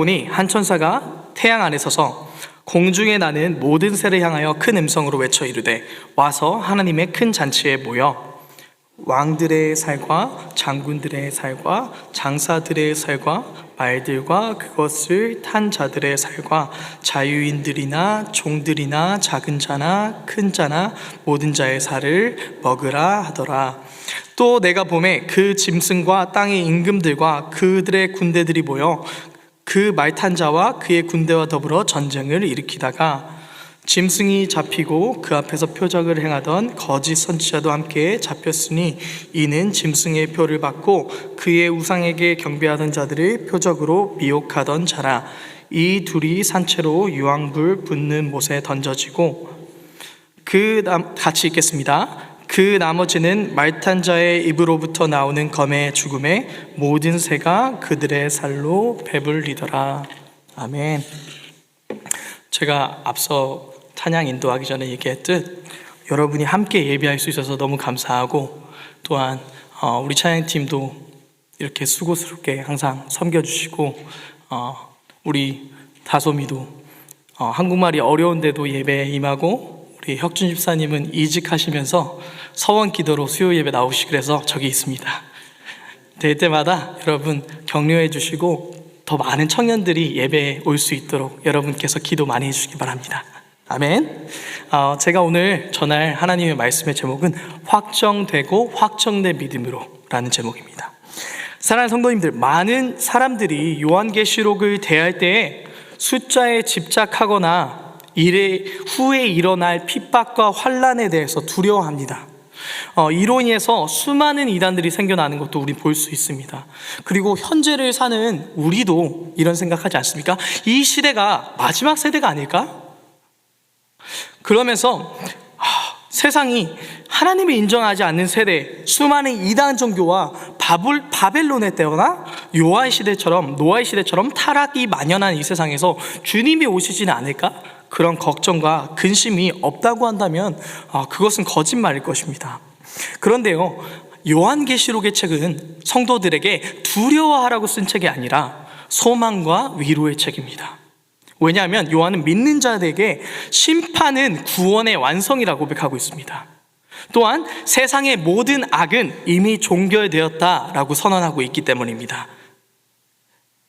보니 한 천사가 태양 안에 서서 공중에 나는 모든 새를 향하여 큰 음성으로 외쳐 이르되 와서 하나님의 큰 잔치에 모여 왕들의 살과 장군들의 살과 장사들의 살과 말들과 그것을 탄 자들의 살과 자유인들이나 종들이나 작은 자나 큰 자나 모든 자의 살을 먹으라 하더라. 또 내가 보매 그 짐승과 땅의 임금들과 그들의 군대들이 모여 그 말 탄 자와 그의 군대와 더불어 전쟁을 일으키다가 짐승이 잡히고 그 앞에서 표적을 행하던 거짓 선지자도 함께 잡혔으니 이는 짐승의 표를 받고 그의 우상에게 경배하던 자들을 표적으로 미혹하던 자라. 이 둘이 산채로 유황불 붙는 못에 던져지고 같이 읽겠습니다. 그 나머지는 말탄 자의 입으로부터 나오는 검의 죽음에 모든 새가 그들의 살로 배불리더라. 아멘. 제가 앞서 찬양 인도하기 전에 얘기했듯 여러분이 함께 예배할 수 있어서 너무 감사하고, 또한 우리 찬양팀도 이렇게 수고스럽게 항상 섬겨주시고, 우리 다솜이도 한국말이 어려운데도 예배에 임하고, 우리 혁준 집사님은 이직하시면서 서원 기도로 수요 예배 나오시고 그래서 저기 있습니다. 될 때마다 여러분 격려해 주시고 더 많은 청년들이 예배에 올 수 있도록 여러분께서 기도 많이 해주시기 바랍니다. 아멘. 제가 오늘 전할 하나님의 말씀의 제목은 확정되고 확정된 믿음으로 라는 제목입니다. 사랑하는 성도님들, 많은 사람들이 요한계시록을 대할 때에 숫자에 집착하거나 후에 일어날 핍박과 환난에 대해서 두려워합니다. 이로 인해서 수많은 이단들이 생겨나는 것도 우리 볼 수 있습니다. 그리고 현재를 사는 우리도 이런 생각하지 않습니까? 이 시대가 마지막 세대가 아닐까? 그러면서 세상이 하나님을 인정하지 않는 세대, 수많은 이단 종교와 바벨론의 때거나 노아의 시대처럼 타락이 만연한 이 세상에서 주님이 오시지는 않을까? 그런 걱정과 근심이 없다고 한다면 그것은 거짓말일 것입니다. 그런데요, 요한계시록의 책은 성도들에게 두려워하라고 쓴 책이 아니라 소망과 위로의 책입니다. 왜냐하면 요한은 믿는 자들에게 심판은 구원의 완성이라고 고백하고 있습니다. 또한 세상의 모든 악은 이미 종결되었다라고 선언하고 있기 때문입니다.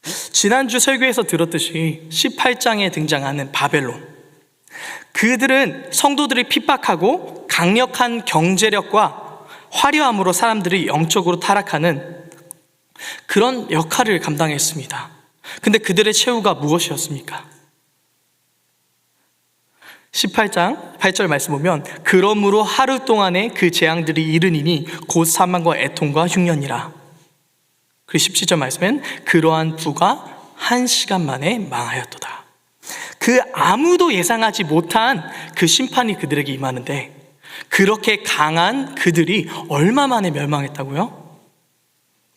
지난주 설교에서 들었듯이 18장에 등장하는 바벨론, 그들은 성도들을 핍박하고 강력한 경제력과 화려함으로 사람들이 영적으로 타락하는 그런 역할을 감당했습니다. 근데 그들의 최후가 무엇이었습니까? 18장 8절 말씀 보면 그러므로 하루 동안에 그 재앙들이 이르니니 곧 사망과 애통과 흉년이라. 그리고 17절 말씀엔 그러한 부가 1시간 만에 망하였도다. 그 아무도 예상하지 못한 그 심판이 그들에게 임하는데, 그렇게 강한 그들이 얼마 만에 멸망했다고요?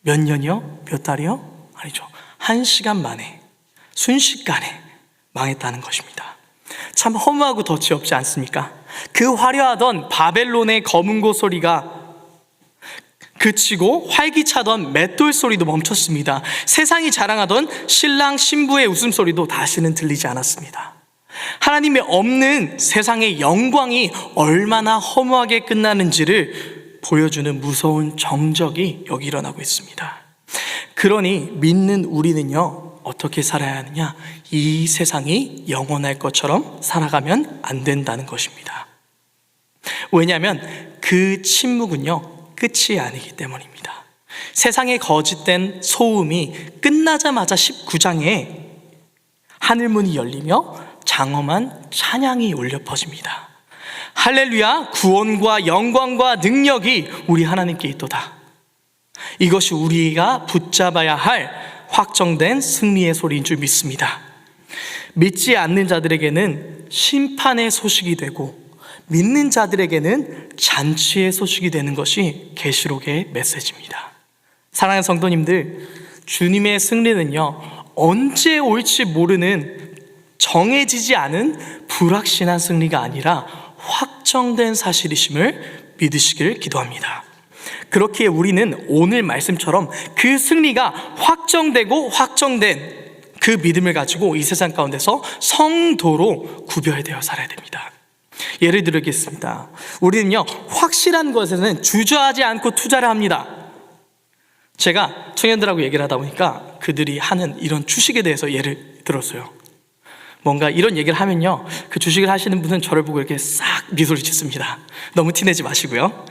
몇 년이요? 몇 달이요? 아니죠. 1시간 만에, 순식간에 망했다는 것입니다. 참 허무하고 덫이 없지 않습니까? 그 화려하던 바벨론의 검은고 소리가 그치고 활기차던 맷돌 소리도 멈췄습니다. 세상이 자랑하던 신랑 신부의 웃음소리도 다시는 들리지 않았습니다. 하나님의 없는 세상의 영광이 얼마나 허무하게 끝나는지를 보여주는 무서운 정적이 여기 일어나고 있습니다. 그러니 믿는 우리는요, 어떻게 살아야 하느냐? 이 세상이 영원할 것처럼 살아가면 안 된다는 것입니다. 왜냐하면 그 침묵은요, 끝이 아니기 때문입니다. 세상의 거짓된 소음이 끝나자마자 19장에 하늘문이 열리며 장엄한 찬양이 울려 퍼집니다. 할렐루야, 구원과 영광과 능력이 우리 하나님께 있도다. 이것이 우리가 붙잡아야 할 확정된 승리의 소리인 줄 믿습니다. 믿지 않는 자들에게는 심판의 소식이 되고 믿는 자들에게는 잔치의 소식이 되는 것이 계시록의 메시지입니다. 사랑하는 성도님들, 주님의 승리는요, 언제 올지 모르는 정해지지 않은 불확실한 승리가 아니라 확정된 사실이심을 믿으시길 기도합니다. 그렇기에 우리는 오늘 말씀처럼 그 승리가 확정되고 확정된 그 믿음을 가지고 이 세상 가운데서 성도로 구별되어 살아야 됩니다. 예를 들겠습니다. 우리는요, 확실한 것에는 주저하지 않고 투자를 합니다. 제가 청년들하고 얘기를 하다 보니까 그들이 하는 이런 주식에 대해서 예를 들었어요. 뭔가 이런 얘기를 하면요, 그 주식을 하시는 분은 저를 보고 이렇게 싹 미소를 짓습니다. 너무 티내지 마시고요.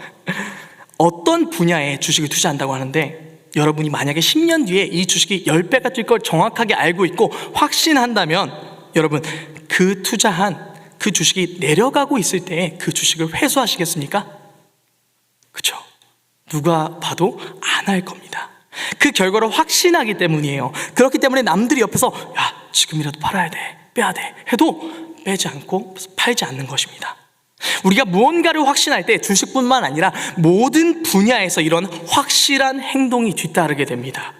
어떤 분야에 주식을 투자한다고 하는데, 여러분이 만약에 10년 뒤에 이 주식이 10배가 뛸 걸 정확하게 알고 있고 확신한다면, 여러분 그 투자한 그 주식이 내려가고 있을 때 그 주식을 회수하시겠습니까? 그렇죠? 누가 봐도 안 할 겁니다. 그 결과를 확신하기 때문이에요. 그렇기 때문에 남들이 옆에서 야, 지금이라도 팔아야 돼, 빼야 돼 해도 빼지 않고 팔지 않는 것입니다. 우리가 무언가를 확신할 때 주식뿐만 아니라 모든 분야에서 이런 확실한 행동이 뒤따르게 됩니다.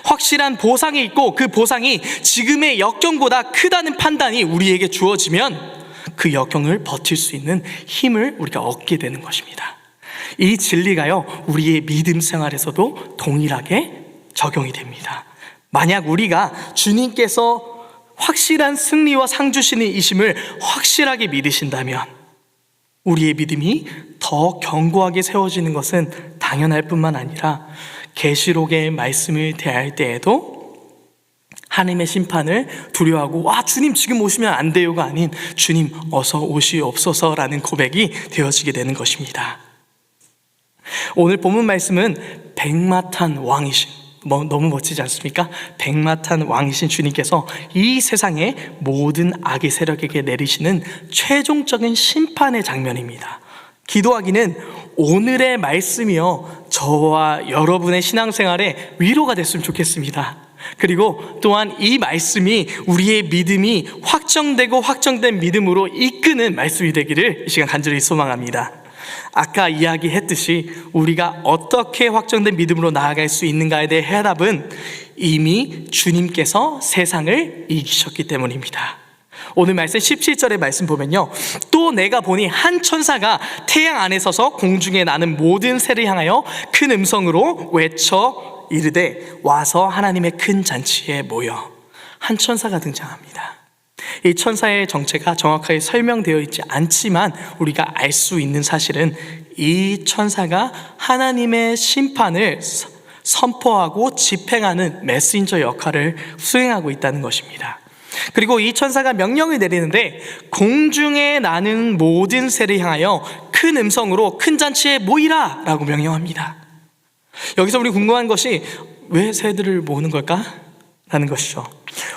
확실한 보상이 있고 그 보상이 지금의 역경보다 크다는 판단이 우리에게 주어지면 그 역경을 버틸 수 있는 힘을 우리가 얻게 되는 것입니다. 이 진리가요, 우리의 믿음 생활에서도 동일하게 적용이 됩니다. 만약 우리가 주님께서 확실한 승리와 상주신이심을 확실하게 믿으신다면 우리의 믿음이 더 견고하게 세워지는 것은 당연할 뿐만 아니라 계시록의 말씀을 대할 때에도 하나님의 심판을 두려워하고 와, 주님 지금 오시면 안 돼요가 아닌 주님 어서 오시옵소서라는 고백이 되어지게 되는 것입니다. 오늘 본문 말씀은 백마탄 왕이신, 너무 멋지지 않습니까? 백마탄 왕이신 주님께서 이 세상의 모든 악의 세력에게 내리시는 최종적인 심판의 장면입니다. 기도하기는 오늘의 말씀이요, 저와 여러분의 신앙생활에 위로가 됐으면 좋겠습니다. 그리고 또한 이 말씀이 우리의 믿음이 확정되고 확정된 믿음으로 이끄는 말씀이 되기를 이 시간 간절히 소망합니다. 아까 이야기했듯이 우리가 어떻게 확정된 믿음으로 나아갈 수 있는가에 대해 해답은 이미 주님께서 세상을 이기셨기 때문입니다. 오늘 말씀 17절의 말씀 보면요, 또 내가 보니 한 천사가 태양 안에 서서 공중에 나는 모든 새를 향하여 큰 음성으로 외쳐 이르되 와서 하나님의 큰 잔치에 모여. 한 천사가 등장합니다. 이 천사의 정체가 정확하게 설명되어 있지 않지만 우리가 알 수 있는 사실은 이 천사가 하나님의 심판을 선포하고 집행하는 메신저 역할을 수행하고 있다는 것입니다. 그리고 이 천사가 명령을 내리는데 공중에 나는 모든 새를 향하여 큰 음성으로 큰 잔치에 모이라 라고 명령합니다. 여기서 우리 궁금한 것이 왜 새들을 모으는 걸까? 라는 것이죠.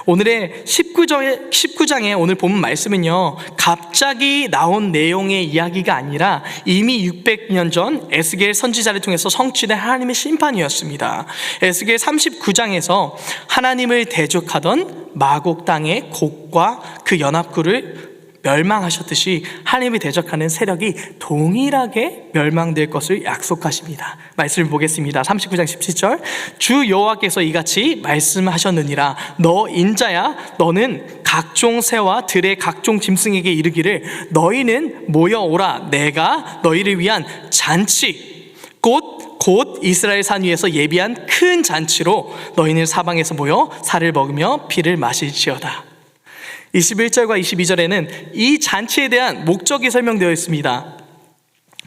오늘의 19장의 오늘 본문 말씀은요, 갑자기 나온 내용의 이야기가 아니라 이미 600년 전 에스겔 선지자를 통해서 성취된 하나님의 심판이었습니다. 에스겔 39장에서 하나님을 대적하던 마곡 땅의 곡과 그 연합군을 멸망하셨듯이 하나님이 대적하는 세력이 동일하게 멸망될 것을 약속하십니다. 말씀을 보겠습니다. 39장 17절, 주 여호와께서 이같이 말씀하셨느니라. 너 인자야, 너는 각종 새와 들의 각종 짐승에게 이르기를 너희는 모여오라. 내가 너희를 위한 잔치 곧 이스라엘 산 위에서 예비한 큰 잔치로 너희는 사방에서 모여 살을 먹으며 피를 마실지어다. 21절과 22절에는 이 잔치에 대한 목적이 설명되어 있습니다.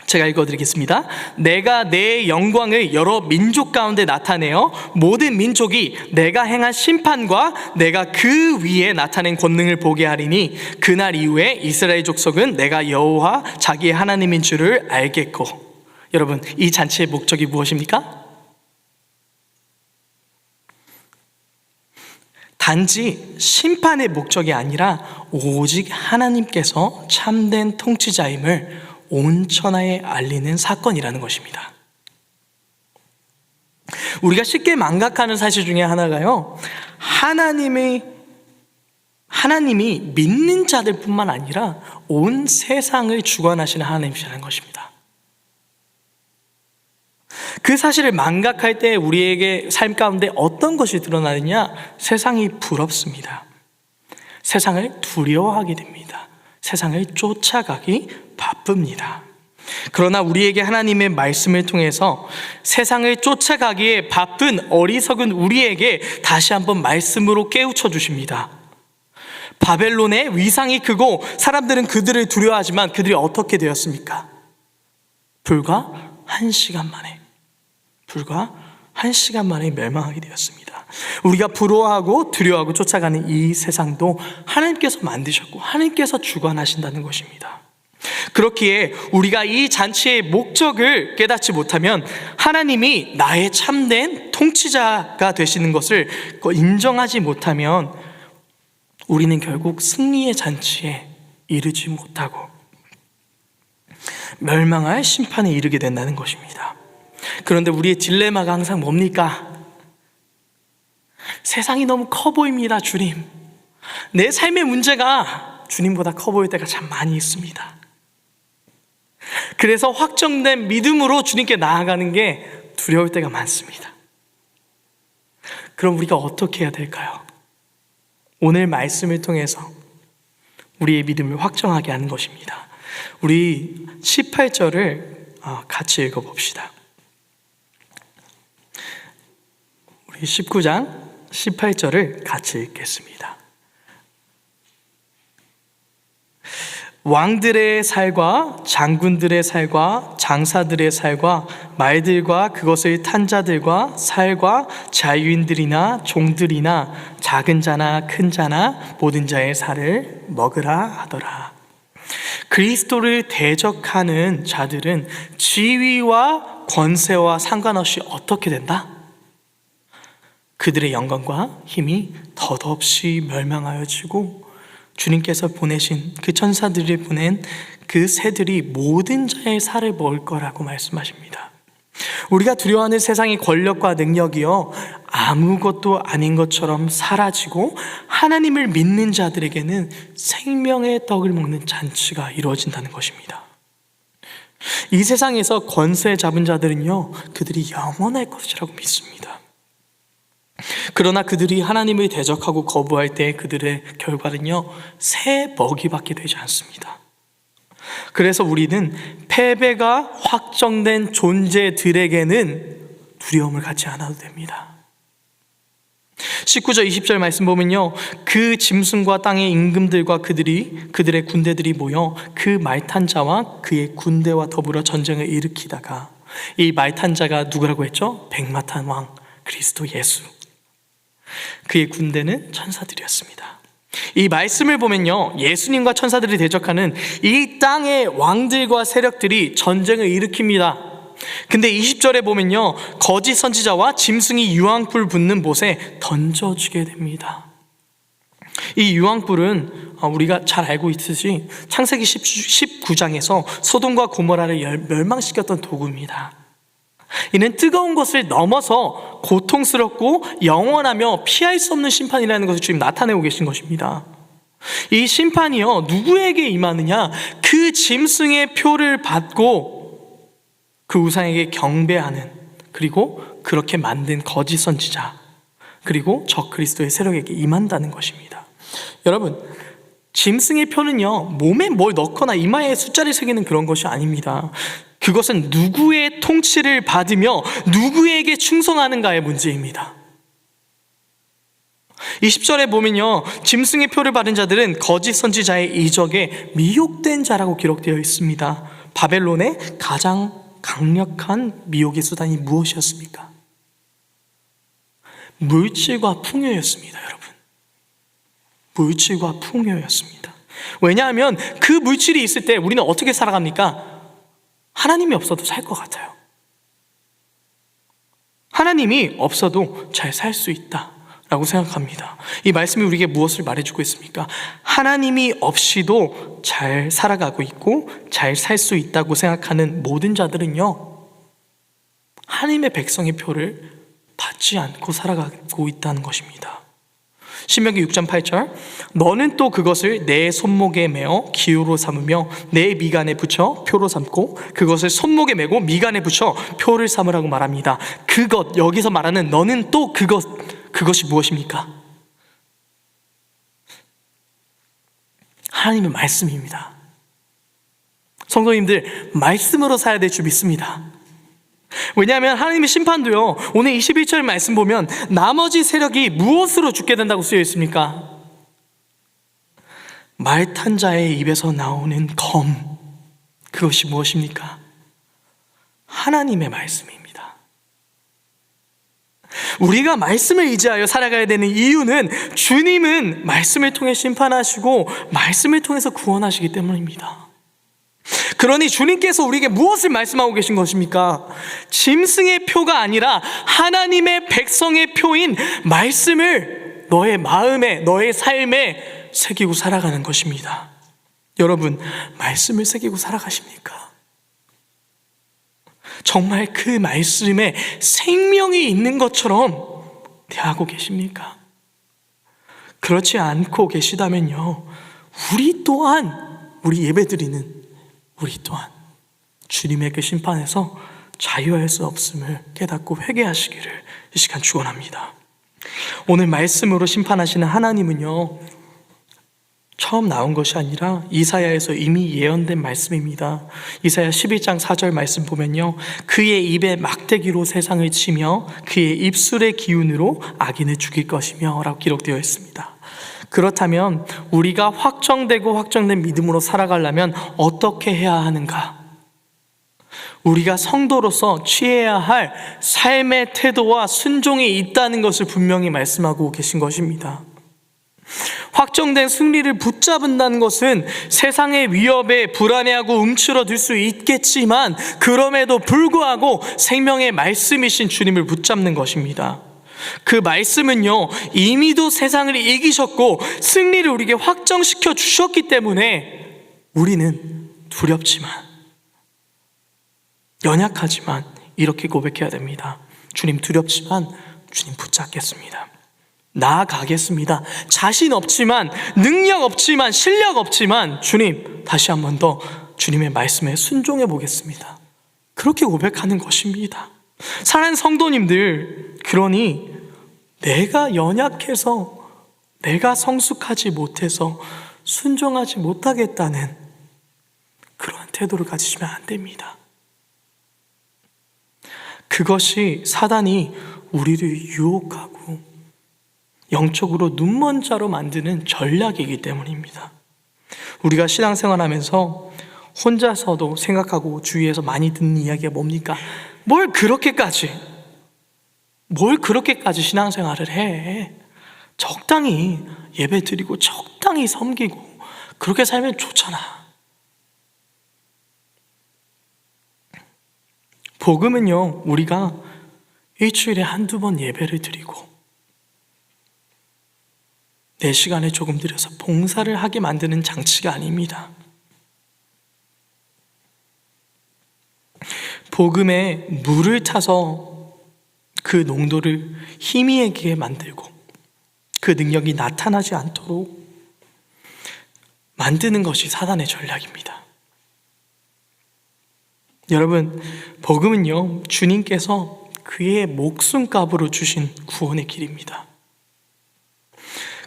제가 읽어드리겠습니다. 내가 내 영광을 여러 민족 가운데 나타내어 모든 민족이 내가 행한 심판과 내가 그 위에 나타낸 권능을 보게 하리니 그날 이후에 이스라엘 족속은 내가 여호와 자기의 하나님인 줄을 알겠고. 여러분, 이 잔치의 목적이 무엇입니까? 단지 심판의 목적이 아니라 오직 하나님께서 참된 통치자임을 온 천하에 알리는 사건이라는 것입니다. 우리가 쉽게 망각하는 사실 중에 하나가요, 하나님이 믿는 자들뿐만 아니라 온 세상을 주관하시는 하나님이시라는 것입니다. 그 사실을 망각할 때 우리에게 삶 가운데 어떤 것이 드러나느냐? 세상이 부럽습니다. 세상을 두려워하게 됩니다. 세상을 쫓아가기 바쁩니다. 그러나 우리에게 하나님의 말씀을 통해서 세상을 쫓아가기에 바쁜 어리석은 우리에게 다시 한번 말씀으로 깨우쳐 주십니다. 바벨론의 위상이 크고 사람들은 그들을 두려워하지만 그들이 어떻게 되었습니까? 불과 한 시간 만에 멸망하게 되었습니다. 우리가 부러워하고 두려워하고 쫓아가는 이 세상도 하나님께서 만드셨고 하나님께서 주관하신다는 것입니다. 그렇기에 우리가 이 잔치의 목적을 깨닫지 못하면 하나님이 나의 참된 통치자가 되시는 것을 인정하지 못하면 우리는 결국 승리의 잔치에 이르지 못하고 멸망할 심판에 이르게 된다는 것입니다. 그런데 우리의 딜레마가 항상 뭡니까? 세상이 너무 커 보입니다, 주님. 내 삶의 문제가 주님보다 커 보일 때가 참 많이 있습니다. 그래서 확정된 믿음으로 주님께 나아가는 게 두려울 때가 많습니다. 그럼 우리가 어떻게 해야 될까요? 오늘 말씀을 통해서 우리의 믿음을 확정하게 하는 것입니다. 우리 18절을 같이 읽어봅시다. 우리 19장 18절을 같이 읽겠습니다. 왕들의 살과 장군들의 살과 장사들의 살과 말들과 그것을 탄 자들과 살과 자유인들이나 종들이나 작은 자나 큰 자나 모든 자의 살을 먹으라 하더라. 그리스도를 대적하는 자들은 지위와 권세와 상관없이 어떻게 된다? 그들의 영광과 힘이 덧없이 멸망하여지고 주님께서 보내신 그 천사들을 보낸 그 새들이 모든 자의 살을 먹을 거라고 말씀하십니다. 우리가 두려워하는 세상의 권력과 능력이요 아무것도 아닌 것처럼 사라지고 하나님을 믿는 자들에게는 생명의 떡을 먹는 잔치가 이루어진다는 것입니다. 이 세상에서 권세 잡은 자들은요 그들이 영원할 것이라고 믿습니다. 그러나 그들이 하나님을 대적하고 거부할 때 그들의 결과는요 새 먹이밖에 되지 않습니다. 그래서 우리는 패배가 확정된 존재들에게는 두려움을 갖지 않아도 됩니다. 19절 20절 말씀 보면요 그 짐승과 땅의 임금들과 그들의 군대들이 모여 그 말탄 자와 그의 군대와 더불어 전쟁을 일으키다가 이 말탄 자가 누구라고 했죠? 백마탄 왕 그리스도 예수, 그의 군대는 천사들이었습니다. 이 말씀을 보면요 예수님과 천사들이 대적하는 이 땅의 왕들과 세력들이 전쟁을 일으킵니다. 근데 20절에 보면요 거짓 선지자와 짐승이 유황불 붙는 못에 던져지게 됩니다. 이 유황불은 우리가 잘 알고 있듯이 창세기 19장에서 소돔과 고모라를 멸망시켰던 도구입니다. 이는 뜨거운 것을 넘어서 고통스럽고 영원하며 피할 수 없는 심판이라는 것을 주님 나타내고 계신 것입니다. 이 심판이요 누구에게 임하느냐? 그 짐승의 표를 받고 그 우상에게 경배하는, 그리고 그렇게 만든 거짓 선지자, 그리고 적 그리스도의 세력에게 임한다는 것입니다. 여러분, 짐승의 표는요 몸에 뭘 넣거나 이마에 숫자를 새기는 그런 것이 아닙니다. 그것은 누구의 통치를 받으며 누구에게 충성하는가의 문제입니다. 20절에 보면요 짐승의 표를 받은 자들은 거짓 선지자의 이적에 미혹된 자라고 기록되어 있습니다. 바벨론의 가장 강력한 미혹의 수단이 무엇이었습니까? 물질과 풍요였습니다. 여러분, 물질과 풍요였습니다. 왜냐하면 그 물질이 있을 때 우리는 어떻게 살아갑니까? 하나님이 없어도 살 것 같아요. 하나님이 없어도 잘 살 수 있다라고 생각합니다. 이 말씀이 우리에게 무엇을 말해주고 있습니까? 하나님이 없이도 잘 살아가고 있고 잘 살 수 있다고 생각하는 모든 자들은요 하나님의 백성의 표를 받지 않고 살아가고 있다는 것입니다. 신명기 6장 8절 너는 또 그것을 내 손목에 메어 기호로 삼으며 내 미간에 붙여 표로 삼고 그것을 손목에 메고 미간에 붙여 표를 삼으라고 말합니다. 그것, 여기서 말하는 너는 또 그것이 무엇입니까? 하나님의 말씀입니다. 성도님들, 말씀으로 살아야 될 줄 믿습니다. 왜냐하면 하나님의 심판도요, 오늘 21절 말씀 보면 나머지 세력이 무엇으로 죽게 된다고 쓰여 있습니까? 말탄 자의 입에서 나오는 검, 그것이 무엇입니까? 하나님의 말씀입니다. 우리가 말씀을 의지하여 살아가야 되는 이유는 주님은 말씀을 통해 심판하시고 말씀을 통해서 구원하시기 때문입니다. 그러니 주님께서 우리에게 무엇을 말씀하고 계신 것입니까? 짐승의 표가 아니라 하나님의 백성의 표인 말씀을 너의 마음에, 너의 삶에 새기고 살아가는 것입니다. 여러분, 말씀을 새기고 살아가십니까? 정말 그 말씀에 생명이 있는 것처럼 대하고 계십니까? 그렇지 않고 계시다면요, 우리 예배드리는 우리 또한 주님의 그 심판에서 자유할 수 없음을 깨닫고 회개하시기를 이 시간 축원합니다. 오늘 말씀으로 심판하시는 하나님은요, 처음 나온 것이 아니라 이사야에서 이미 예언된 말씀입니다. 이사야 11장 4절 말씀 보면요, 그의 입에 막대기로 세상을 치며 그의 입술의 기운으로 악인을 죽일 것이며 라고 기록되어 있습니다. 그렇다면 우리가 확정된 믿음으로 살아가려면 어떻게 해야 하는가? 우리가 성도로서 취해야 할 삶의 태도와 순종이 있다는 것을 분명히 말씀하고 계신 것입니다. 확정된 승리를 붙잡는다는 것은 세상의 위협에 불안해하고 움츠러들 수 있겠지만 그럼에도 불구하고 생명의 말씀이신 주님을 붙잡는 것입니다. 그 말씀은요, 이미도 세상을 이기셨고 승리를 우리에게 확정시켜 주셨기 때문에 우리는 두렵지만, 연약하지만 이렇게 고백해야 됩니다. 주님, 두렵지만 주님 붙잡겠습니다. 나아가겠습니다. 자신 없지만, 능력 없지만, 실력 없지만 주님, 다시 한 번 더 주님의 말씀에 순종해 보겠습니다. 그렇게 고백하는 것입니다. 사랑하는 성도님들, 그러니 내가 연약해서, 내가 성숙하지 못해서 순종하지 못하겠다는 그러한 태도를 가지시면 안 됩니다. 그것이 사단이 우리를 유혹하고 영적으로 눈먼 자로 만드는 전략이기 때문입니다. 우리가 신앙생활하면서 혼자서도 생각하고 주위에서 많이 듣는 이야기가 뭡니까? 뭘 그렇게까지 신앙생활을 해? 적당히 예배 드리고 적당히 섬기고 그렇게 살면 좋잖아. 복음은요, 우리가 일주일에 한두 번 예배를 드리고 내 시간에 조금 들여서 봉사를 하게 만드는 장치가 아닙니다. 복음에 물을 타서 그 농도를 희미하게 만들고 그 능력이 나타나지 않도록 만드는 것이 사단의 전략입니다. 여러분, 복음은요, 주님께서 그의 목숨값으로 주신 구원의 길입니다.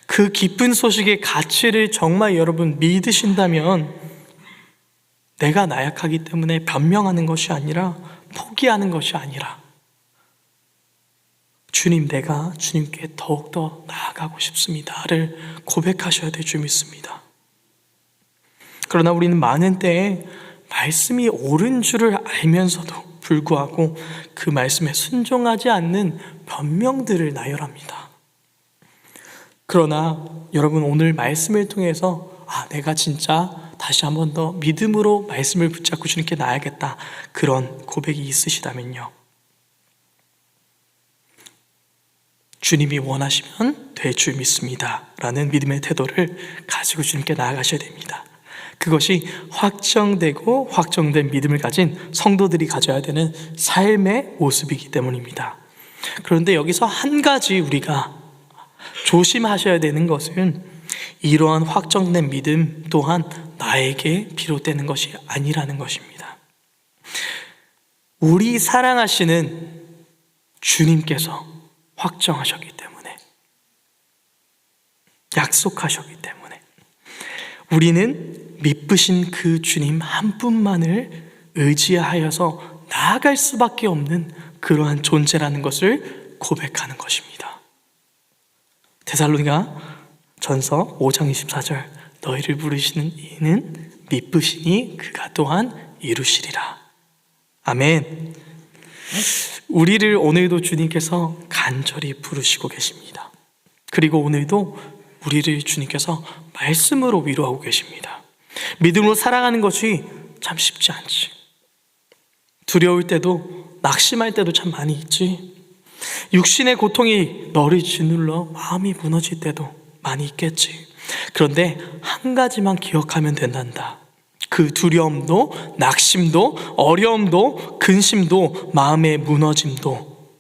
그 기쁜 소식의 가치를 정말 여러분 믿으신다면 내가 나약하기 때문에 변명하는 것이 아니라, 포기하는 것이 아니라, 주님, 내가 주님께 더욱더 나아가고 싶습니다를 고백하셔야 될 줄 믿습니다. 그러나 우리는 많은 때에 말씀이 옳은 줄을 알면서도 불구하고 그 말씀에 순종하지 않는 변명들을 나열합니다. 그러나 여러분, 오늘 말씀을 통해서 내가 진짜 다시 한 번 더 믿음으로 말씀을 붙잡고 주님께 나아야겠다, 그런 고백이 있으시다면요, 주님이 원하시면 될 줄 믿습니다 라는 믿음의 태도를 가지고 주님께 나아가셔야 됩니다. 그것이 확정되고 확정된 믿음을 가진 성도들이 가져야 되는 삶의 모습이기 때문입니다. 그런데 여기서 한 가지 우리가 조심하셔야 되는 것은, 이러한 확정된 믿음 또한 나에게 비롯되는 것이 아니라는 것입니다. 우리 사랑하시는 주님께서 확정하셨기 때문에, 약속하셨기 때문에 우리는 미쁘신 그 주님 한 분만을 의지하여서 나아갈 수밖에 없는 그러한 존재라는 것을 고백하는 것입니다. 데살로니가 전서 5장 24절, 너희를 부르시는 이는 미쁘시니 그가 또한 이루시리라. 아멘. 우리를 오늘도 주님께서 간절히 부르시고 계십니다. 그리고 오늘도 우리를 주님께서 말씀으로 위로하고 계십니다. 믿음으로 살아가는 것이 참 쉽지 않지. 두려울 때도 낙심할 때도 참 많이 있지. 육신의 고통이 너를 짓눌러 마음이 무너질 때도 많이 있겠지. 그런데 한 가지만 기억하면 된단다. 그 두려움도 낙심도 어려움도 근심도 마음의 무너짐도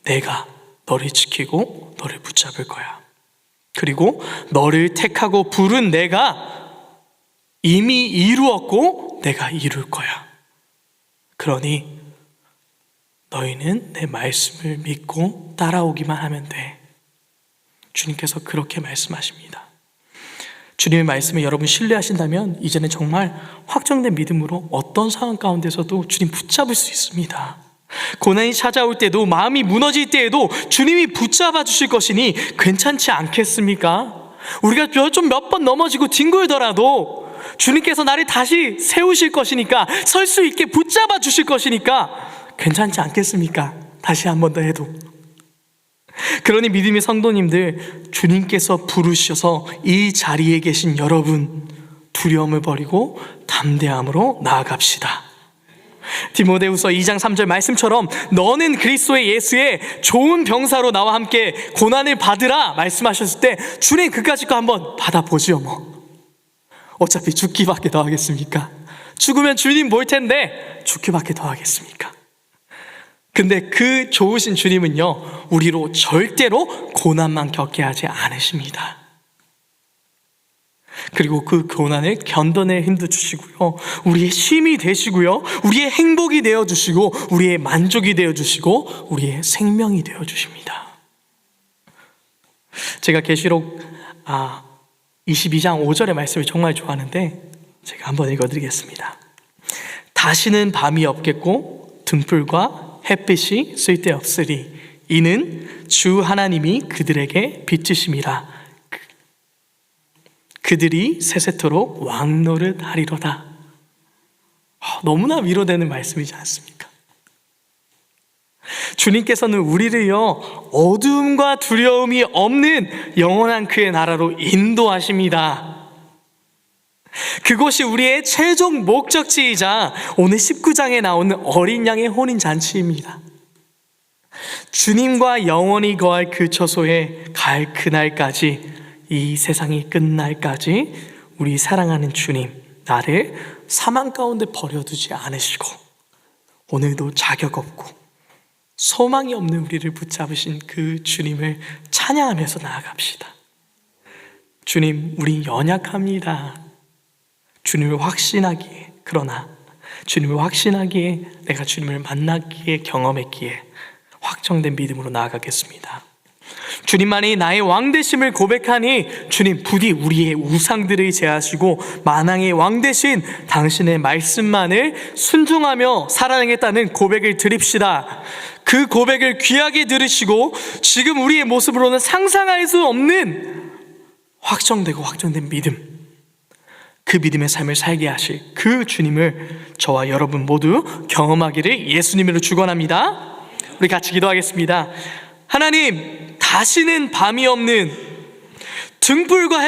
내가 너를 지키고 너를 붙잡을 거야. 그리고 너를 택하고 부른 내가 이미 이루었고 내가 이룰 거야. 그러니 너희는 내 말씀을 믿고 따라오기만 하면 돼. 주님께서 그렇게 말씀하십니다. 주님의 말씀에 여러분 신뢰하신다면 이제는 정말 확정된 믿음으로 어떤 상황 가운데서도 주님 붙잡을 수 있습니다. 고난이 찾아올 때도 마음이 무너질 때에도 주님이 붙잡아 주실 것이니 괜찮지 않겠습니까? 우리가 몇 번 넘어지고 뒹굴더라도 주님께서 나를 다시 세우실 것이니까, 설 수 있게 붙잡아 주실 것이니까 괜찮지 않겠습니까? 다시 한 번 더 해도. 그러니 믿음의 성도님들, 주님께서 부르셔서 이 자리에 계신 여러분, 두려움을 버리고 담대함으로 나아갑시다. 디모데후서 2장 3절 말씀처럼 너는 그리스도의 예수의 좋은 병사로 나와 함께 고난을 받으라 말씀하셨을 때 주님 그까짓 거 한번 받아보지요. 뭐 어차피 죽기밖에 더 하겠습니까? 죽으면 주님 볼 텐데 죽기밖에 더 하겠습니까? 근데 그 좋으신 주님은요, 우리로 절대로 고난만 겪게 하지 않으십니다. 그리고 그 고난을 견뎌낼 힘도 주시고요, 우리의 힘이 되시고요, 우리의 행복이 되어주시고, 우리의 만족이 되어주시고, 우리의 생명이 되어주십니다. 제가 계시록 22장 5절의 말씀을 정말 좋아하는데 제가 한번 읽어드리겠습니다. 다시는 밤이 없겠고 등불과 햇빛이 쓸데없으리. 이는 주 하나님이 그들에게 빛이심이라. 그들이 세세토록 왕노릇 하리로다. 너무나 위로되는 말씀이지 않습니까? 주님께서는 우리를요, 어두움과 두려움이 없는 영원한 그의 나라로 인도하십니다. 그곳이 우리의 최종 목적지이자 오늘 19장에 나오는 어린 양의 혼인잔치입니다. 주님과 영원히 거할 그 처소에 갈 그날까지, 이 세상이 끝날까지 우리 사랑하는 주님, 나를 사망 가운데 버려두지 않으시고 오늘도 자격 없고 소망이 없는 우리를 붙잡으신 그 주님을 찬양하면서 나아갑시다. 주님, 우린 연약합니다. 주님을 확신하기에, 그러나 주님을 확신하기에, 내가 주님을 만났기에, 경험했기에 확정된 믿음으로 나아가겠습니다. 주님만이 나의 왕되심을 고백하니 주님 부디 우리의 우상들을 제하시고 만왕의 왕되신 당신의 말씀만을 순종하며 살아내겠다는 고백을 드립시다. 그 고백을 귀하게 들으시고 지금 우리의 모습으로는 상상할 수 없는 확정되고 확정된 믿음, 그 믿음의 삶을 살게 하실 그 주님을 저와 여러분 모두 경험하기를 예수님으로 축원합니다. 우리 같이 기도하겠습니다. 하나님, 다시는 밤이 없는 등불과